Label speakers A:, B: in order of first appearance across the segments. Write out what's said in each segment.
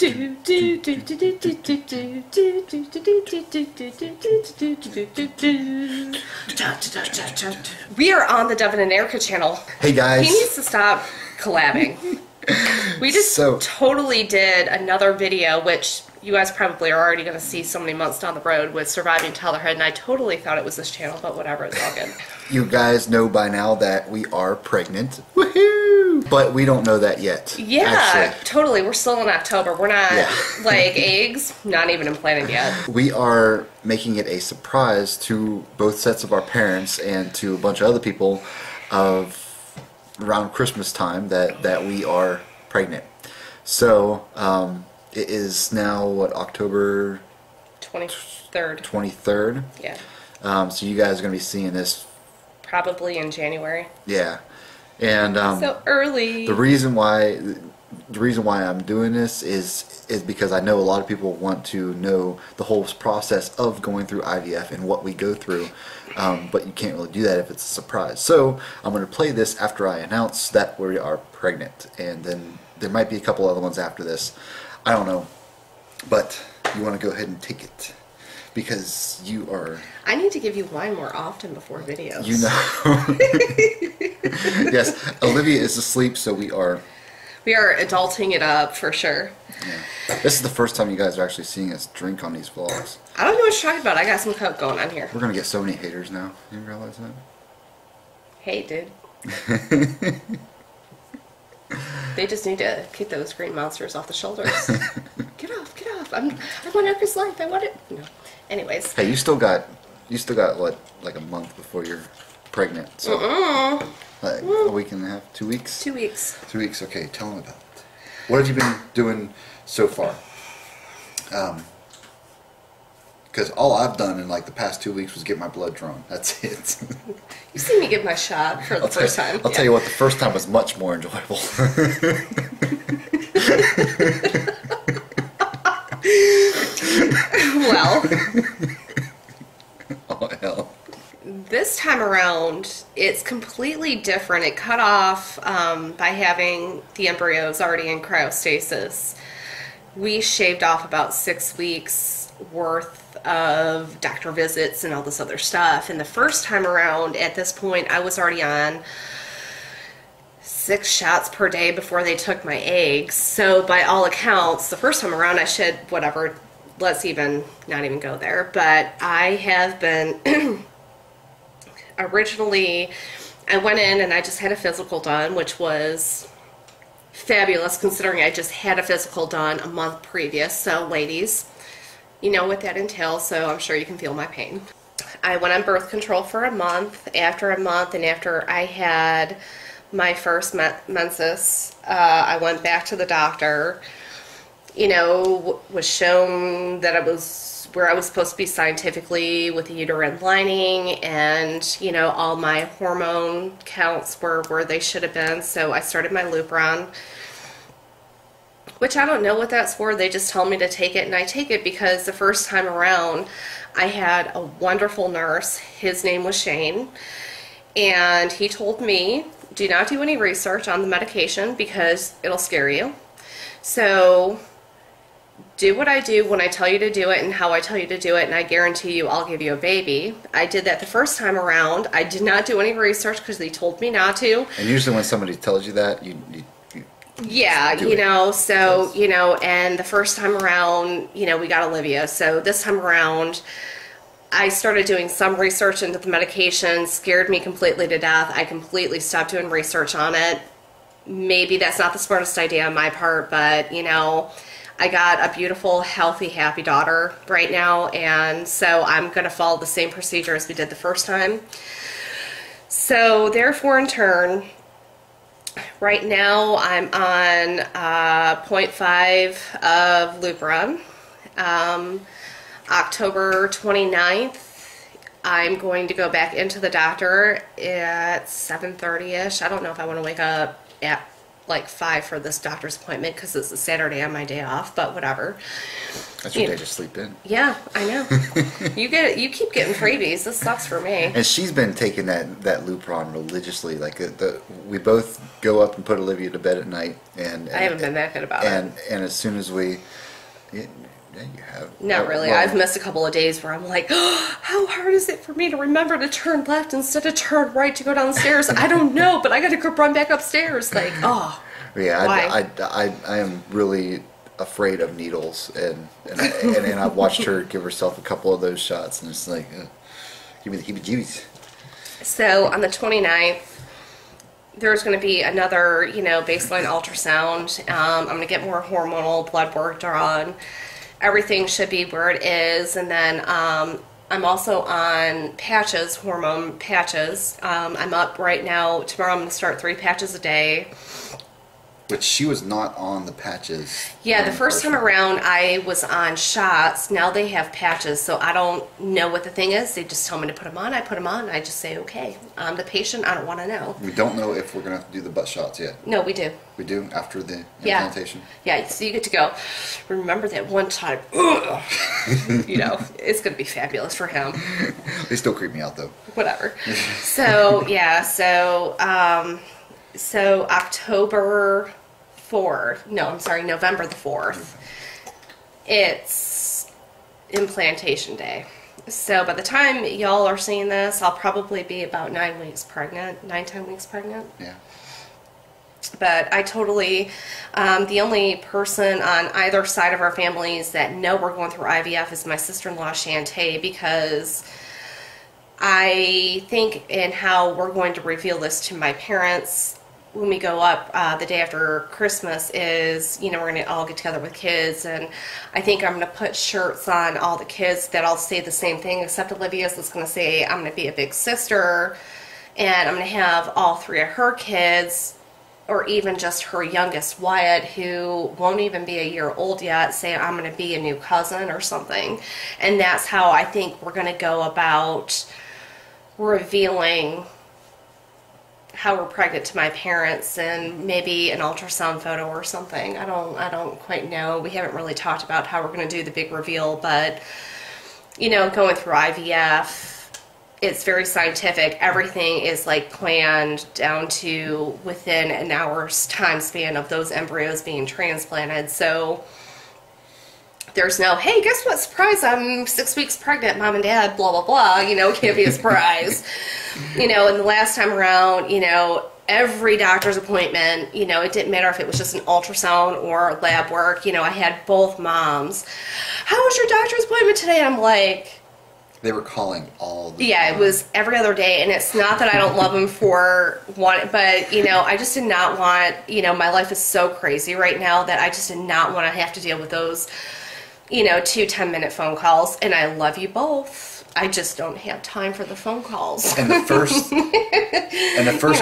A: We are on the Devin and Erica channel.
B: Hey guys.
A: He needs to stop collabing. We just totally did another video, which you guys probably are already going to see so many months down the road, with surviving toddlerhood, and I totally thought it was this channel, but whatever, it's all good.
B: You guys know by now that we are pregnant. Woohoo! But we don't know that yet.
A: Yeah,
B: actually.
A: Totally. We're still in October. We're not, like, eggs, not even implanted yet.
B: We are making it a surprise to both sets of our parents and to a bunch of other people of around Christmas time that we are pregnant. So, it is now, what, October
A: 23rd.
B: 23rd?
A: Yeah.
B: So you guys are going to be seeing this
A: probably in January.
B: Yeah. And
A: so early.
B: The reason why I'm doing this is because I know a lot of people want to know the whole process of going through IVF and what we go through, but you can't really do that if it's a surprise. So I'm going to play this after I announce that we are pregnant, and then there might be a couple other ones after this. I don't know, but you want to go ahead and take it because you are...
A: I need to give you wine more often before videos.
B: You know. Yes, Olivia is asleep, so we are
A: adulting it up for sure.
B: Yeah. This is the first time you guys are actually seeing us drink on these vlogs.
A: I don't know what you're talking about. I got some Coke going on here.
B: We're gonna get so many haters now. You realize that?
A: Hey, dude. They just need to keep those green monsters off the shoulders. Get off, get off. I want Erica's life. I want it. No. Anyways.
B: Hey, you still got what, like a month before you're pregnant? So like a week and a half, 2 weeks?
A: 2 weeks.
B: 2 weeks. Okay, tell them about it. What have you been doing so far? Because all I've done in like the past 2 weeks was get my blood drawn. That's it.
A: You see me get my shot for the first time.
B: I'll tell you what, the first time was much more enjoyable.
A: Well.
B: Oh, hell.
A: This time around, it's completely different. It cut off by having the embryos already in cryostasis. We shaved off about 6 weeks worth of doctor visits and all this other stuff. And the first time around, at this point, I was already on 6 shots per day before they took my eggs. So by all accounts, the first time around I shed whatever, let's not even go there. But I have been, originally, I went in and I just had a physical done, which was fabulous considering I just had a physical done a month previous. So ladies, you know what that entails, so I'm sure you can feel my pain. I went on birth control for a month. After a month and after I had my first menses, I went back to the doctor, you know, was shown that I was where I was supposed to be scientifically with the uterine lining, and, you know, all my hormone counts were where they should have been, so I started my Lupron, which I don't know what that's for. They just tell me to take it, and I take it because the first time around I had a wonderful nurse. His name was Shane, and he told me, do not do any research on the medication because it'll scare you. So do what I do when I tell you to do it and how I tell you to do it, and I guarantee you I'll give you a baby. I did that the first time around. I did not do any research because they told me not to.
B: And usually when somebody tells you that,
A: yeah, you know, so, you know, and the first time around, you know, we got Olivia. So this time around, I started doing some research into the medication, scared me completely to death. I completely stopped doing research on it. Maybe that's not the smartest idea on my part, but, you know, I got a beautiful, healthy, happy daughter right now, and so I'm going to follow the same procedure as we did the first time. So therefore, in turn, right now I'm on 0.5 of Lupron. October 29th, I'm going to go back into the doctor at 7:30ish. I don't know if I want to wake up at like 5 for this doctor's appointment because it's a Saturday on my day off, but whatever.
B: That's your day to sleep in.
A: Yeah, I know. You keep getting freebies. This sucks for me.
B: And she's been taking that Lupron religiously. Like we both go up and put Olivia to bed at night, and
A: I haven't been that good about it.
B: And as soon as we, yeah, you have.
A: Not really.
B: Well,
A: I've missed a couple of days where I'm like, oh, how hard is it for me to remember to turn left instead of turn right to go downstairs? I don't know, but I got to go run back upstairs. Like, oh.
B: Yeah,
A: why?
B: I am really afraid of needles, and I've watched her give herself a couple of those shots, and it's like, give me the heebie-jeebies.
A: So on the 29th, there's going to be another, baseline ultrasound. I'm going to get more hormonal blood work done. Everything should be where it is, and then I'm also on patches, hormone patches. I'm up right now. Tomorrow I'm going to start 3 patches a day.
B: But she was not on the patches.
A: Yeah, the first time around I was on shots. Now they have patches, so I don't know what the thing is. They just tell me to put them on. I put them on. I just say, okay. I'm the patient. I don't want to know.
B: We don't know if we're going to have to do the butt shots yet.
A: No, we do.
B: We do after the implantation?
A: Yeah, so you get to go, remember that one time, it's going to be fabulous for him.
B: They still creep me out, though.
A: Whatever. So, yeah, so October 4th, November the 4th, it's implantation day. So by the time y'all are seeing this, I'll probably be about 10 weeks pregnant.
B: Yeah.
A: But I totally, the only person on either side of our families that know we're going through IVF is my sister-in-law, Shantae, because I think in how we're going to reveal this to my parents when we go up the day after Christmas is, we're going to all get together with kids, and I think I'm going to put shirts on all the kids that all say the same thing, except Olivia's that's going to say, I'm going to be a big sister, and I'm going to have all 3 of her kids, or even just her youngest, Wyatt, who won't even be a year old yet, say, I'm going to be a new cousin or something. And that's how I think we're going to go about revealing how we're pregnant to my parents, and maybe an ultrasound photo or something. I don't quite know. We haven't really talked about how we're going to do the big reveal, but going through IVF, it's very scientific. Everything is like planned down to within an hour's time span of those embryos being transplanted. So there's no, hey, guess what? Surprise, I'm 6 weeks pregnant, mom and dad, blah, blah, blah. Can't be a surprise. And the last time around, every doctor's appointment, it didn't matter if it was just an ultrasound or lab work. I had both moms. How was your doctor's appointment today? I'm like,
B: they were calling all the
A: time.
B: It
A: was every other day, and it's not that I don't love them for one, but I just did not want, my life is so crazy right now that I just did not want to have to deal with those 2 10-minute phone calls, and I love you both. I just don't have time for the phone calls.
B: And the first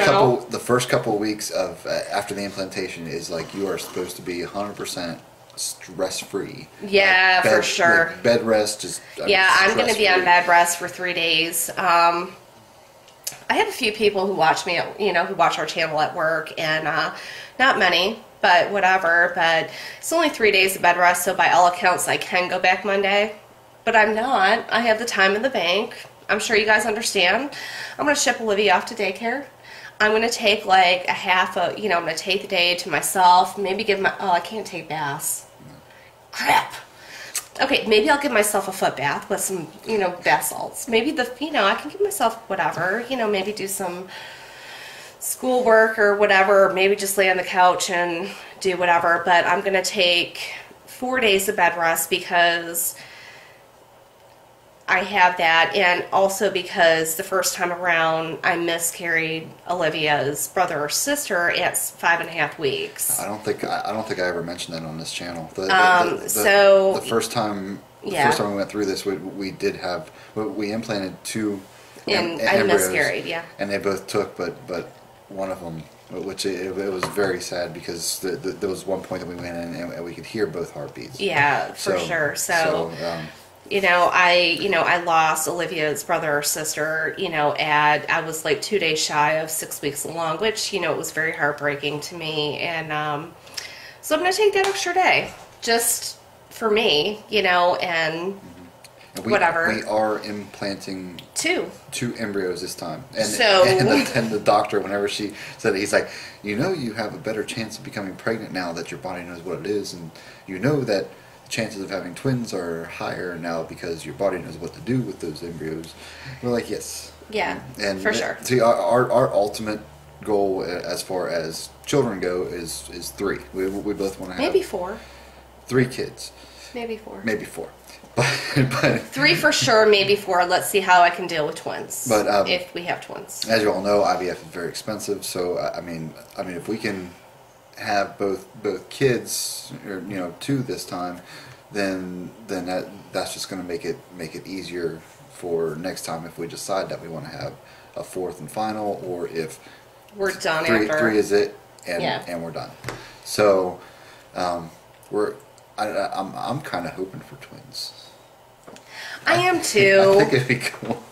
B: couple of weeks of after the implantation is like you are supposed to be 100% stress-free.
A: Yeah, for sure.
B: Like bed rest is.
A: I'm going to be on bed rest for 3 days. I have a few people who watch me, who watch our channel at work, and not many, but whatever. But it's only 3 days of bed rest, so by all accounts, I can go back Monday. But I'm not. I have the time in the bank. I'm sure you guys understand. I'm going to ship Olivia off to daycare. I'm going to take like a half of, I'm going to take the day to myself. Maybe give I can't take baths. Crap. Okay, maybe I'll give myself a foot bath with some, bath salts. Maybe I can give myself whatever, maybe do some schoolwork or whatever. Maybe just lay on the couch and do whatever. But I'm going to take 4 days of bed rest because I have that, and also because the first time around I miscarried Olivia's brother or sister at 5.5 weeks.
B: I don't think I ever mentioned that on this channel. The first time we went through this, we implanted 2
A: and I
B: embryos,
A: miscarried, yeah,
B: and they both took, but one of them, which it was very sad because there was one point that we went in and we could hear both heartbeats.
A: Yeah, for sure. So I lost Olivia's brother or sister, I was like 2 days shy of 6 weeks along, which, it was very heartbreaking to me. And so I'm going to take that extra day just for me, and whatever.
B: We are implanting
A: two
B: embryos this time. And,
A: so,
B: and the doctor, whenever she said it, he's like, you have a better chance of becoming pregnant now that your body knows what it is, and that chances of having twins are higher now because your body knows what to do with those embryos. We're like, yes.
A: Yeah,
B: and
A: for sure.
B: See, our ultimate goal as far as children go is 3. We both want to have
A: maybe 4.
B: 3 kids.
A: Maybe 4.
B: Maybe 4. But
A: 3 for sure, maybe 4. Let's see how I can deal with twins.
B: But
A: if we have twins,
B: as you all know, IVF is very expensive. So I mean, if we can have both kids, or 2 this time, then that's just going to make it easier for next time if we decide that we want to have a 4th and final, or if
A: we're done
B: 3 is it, and we're done. So I'm kind of hoping for twins.
A: I am too.
B: I think it'd be cool.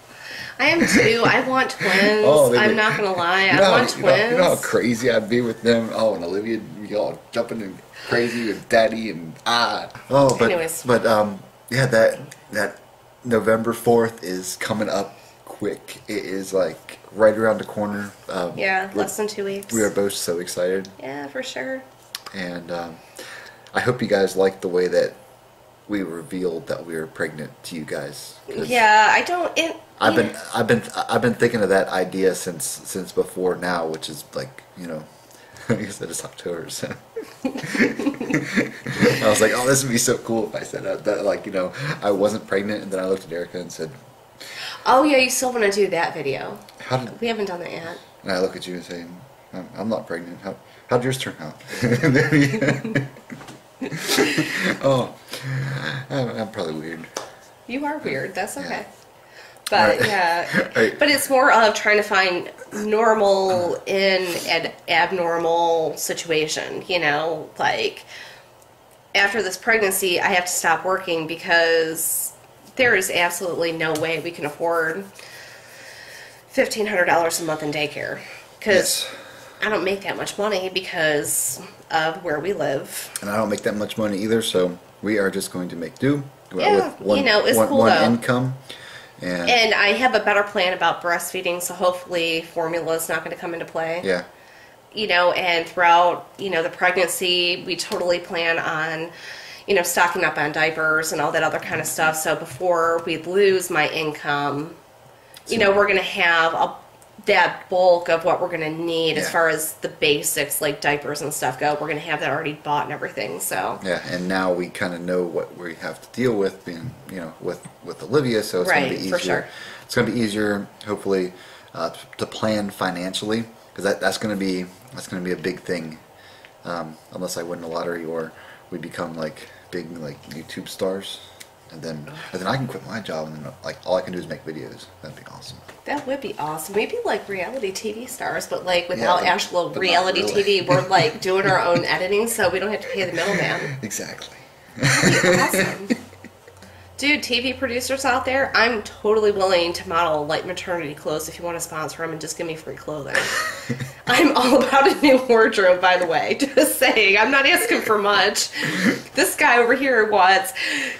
A: I am too. I want twins.
B: Oh,
A: I'm not gonna lie. I want twins.
B: You know how crazy I'd be with them. Oh, and Olivia, we all jumping and crazy with Daddy and Oh, but
A: anyways.
B: But yeah, that November 4th is coming up quick. It is like right around the corner.
A: Yeah, less than 2 weeks.
B: We are both so excited.
A: Yeah, for sure.
B: And I hope you guys like the way that we revealed that we were pregnant to you guys.
A: Yeah, I don't.
B: I've been thinking of that idea since before now, which is like, I guess that is October. So. I was like, oh, this would be so cool if I said that, like, I wasn't pregnant, and then I looked at Erica and said,
A: oh yeah, you still want to do that video? We haven't done that yet.
B: And I look at you and say, I'm not pregnant. How'd yours turn out? Oh, I'm probably weird.
A: You are weird. That's okay. Yeah. But
B: right.
A: Yeah,
B: right.
A: But it's more of trying to find normal in an abnormal situation. Like after this pregnancy, I have to stop working because there is absolutely no way we can afford $1,500 a month in daycare because. Yes. I don't make that much money because of where we live. And I don't make that much money either, so we are just going to make do with one income. And I have a better plan about breastfeeding, so hopefully formula is not going to come into play. Yeah. And throughout, the pregnancy, we totally plan on, stocking up on diapers and all that other kind of stuff. So before we lose my income, we're going to have that bulk of what we're going to need as far as the basics like diapers and stuff go. We're going to have that already bought and everything. So yeah, and now we kind of know what we have to deal with being with Olivia, so it's going to be easier. For sure. It's going to be easier, hopefully, to plan financially, because that's going to be a big thing. Unless I win the lottery or we become like big YouTube stars. And then I can quit my job, and then all I can do is make videos. That'd be awesome. That would be awesome. Maybe like reality TV stars, but without actual reality TV. We're doing our own editing, so we don't have to pay the middleman. Exactly. That'd be awesome. Dude, TV producers out there, I'm totally willing to model maternity clothes if you want to sponsor them and just give me free clothing. I'm all about a new wardrobe, by the way. Just saying. I'm not asking for much. This guy over here wants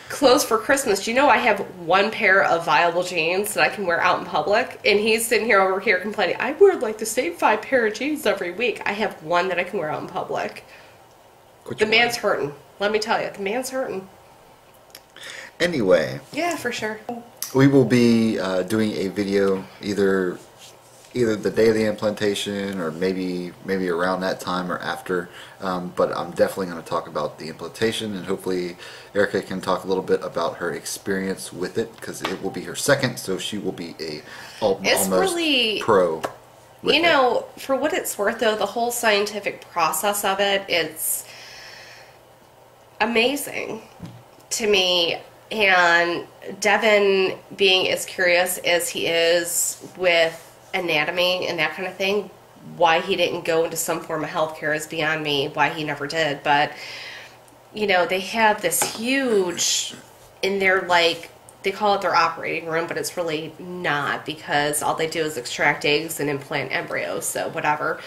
A: clothes for Christmas. Do you know I have one pair of viable jeans that I can wear out in public? And he's sitting here over here complaining, I wear the same 5 pair of jeans every week. I have one that I can wear out in public. The man's hurting. Let me tell you, the man's hurting. Anyway. Yeah, for sure. We will be doing a video either the day of the implantation or maybe around that time or after. But I'm definitely going to talk about the implantation, and hopefully Erica can talk a little bit about her experience with it, because it will be her second, so she will be almost really pro. For what it's worth, though, the whole scientific process of it, it's amazing to me. And Devin, being as curious as he is with anatomy and that kind of thing, why he didn't go into some form of healthcare is beyond me, why he never did. But, they have this huge, and they're they call it their operating room, but it's really not, because all they do is extract eggs and implant embryos, so whatever.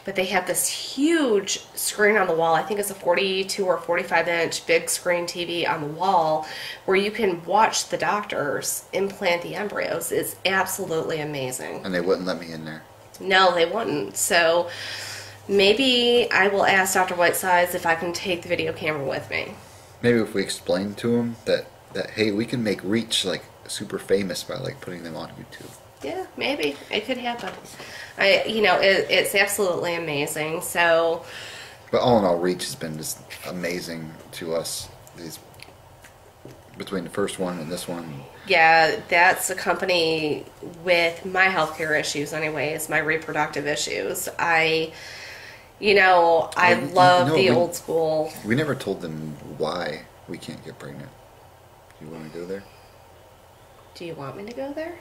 A: But they have this huge screen on the wall. I think it's a 42 or 45-inch big screen TV on the wall where you can watch the doctors implant the embryos. It's absolutely amazing.
B: And they wouldn't let me in there.
A: No, they wouldn't. So maybe I will ask Dr. Whitesides if I can take the video camera with me.
B: Maybe if we explain to him that hey, we can make Reach like super famous by like putting them on YouTube.
A: Yeah, maybe it could happen. It's absolutely amazing. So,
B: but all in all, Reach has been just amazing to us. Between the first one and this one.
A: Yeah, that's a company with my healthcare issues, anyways, my reproductive issues. I love the old school.
B: We never told them why we can't get pregnant. Do you want to go there?
A: Do you want me to go there?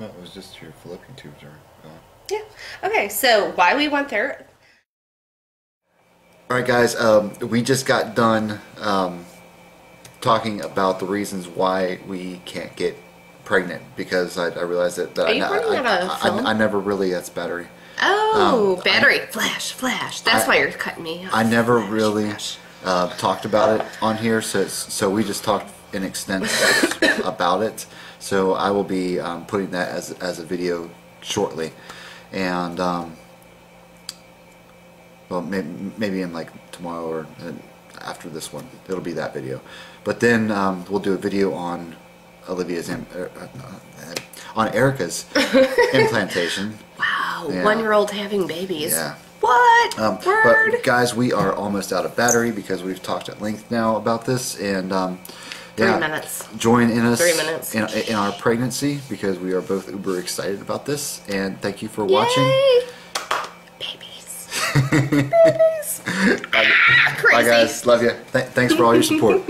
B: No, it was just your fallopian tubes are gone.
A: Yeah. Okay, so why we went there.
B: Alright guys, we just got done talking about the reasons why we can't get pregnant, because I realized that
A: Are you running out of film?
B: I never really, that's battery.
A: Oh, battery. Flash. That's why you're cutting me off.
B: I never really talked about it on here, so we just talked in extensive about it. So I will be putting that as a video shortly, and well, maybe in like tomorrow or after this one, it'll be that video. But then we'll do a video on Olivia's on Erica's implantation.
A: Wow,
B: Yeah.
A: 1-year-old having babies.
B: Yeah.
A: What? Word?
B: But guys, we are almost out of battery because we've talked at length now about this, and
A: 3 minutes.
B: Join in us
A: 3 minutes.
B: in our pregnancy, because we are both uber excited about this, and thank you for watching.
A: Yay! Babies. Babies.
B: Bye guys, love you. Thanks for all your support.